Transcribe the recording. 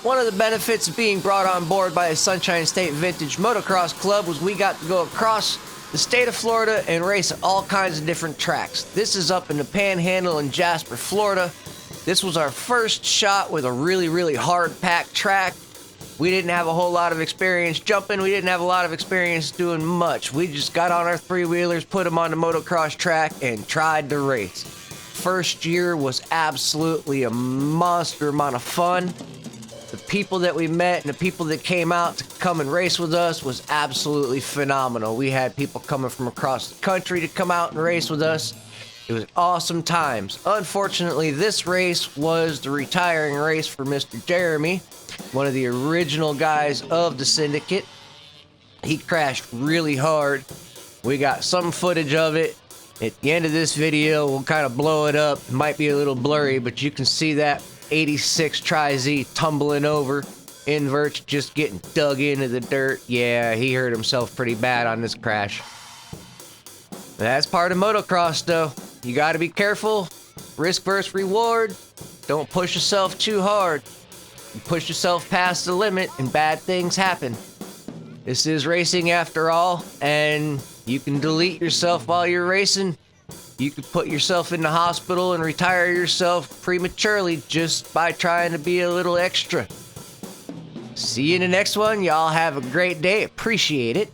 One of the benefits of being brought on board by the Sunshine State Vintage Motocross Club was we got to go across the state of Florida and race at all kinds of different tracks. This is up in the Panhandle in Jasper, Florida. This was our first shot with a really hard packed track. We didn't have a whole lot of experience jumping. We didn't have a lot of experience doing much. We just got on our three-wheelers, put them on the motocross track, and tried to race. First year was absolutely a monster amount of fun. The people that we met and the people that came out to come and race with us was absolutely phenomenal. We had people coming from across the country to come out and race with us. It was awesome times. Unfortunately, this race was the retiring race for Mr. Jeremy, one of the original guys of the syndicate. He crashed really hard. We got some footage of it. At the end of this video, we'll kind of blow it up. It might be a little blurry, but you can see that 86 Tri-Z tumbling over. Inverts just getting dug into the dirt. Yeah, he hurt himself pretty bad on this crash. That's part of motocross, though. You got to be careful. Risk versus reward. Don't push yourself too hard. You push yourself past the limit and bad things happen. This is racing after all, and you can delete yourself while you're racing. You could put yourself in the hospital and retire yourself prematurely just by trying to be a little extra. See you in the next one. Y'all have a great day. Appreciate it.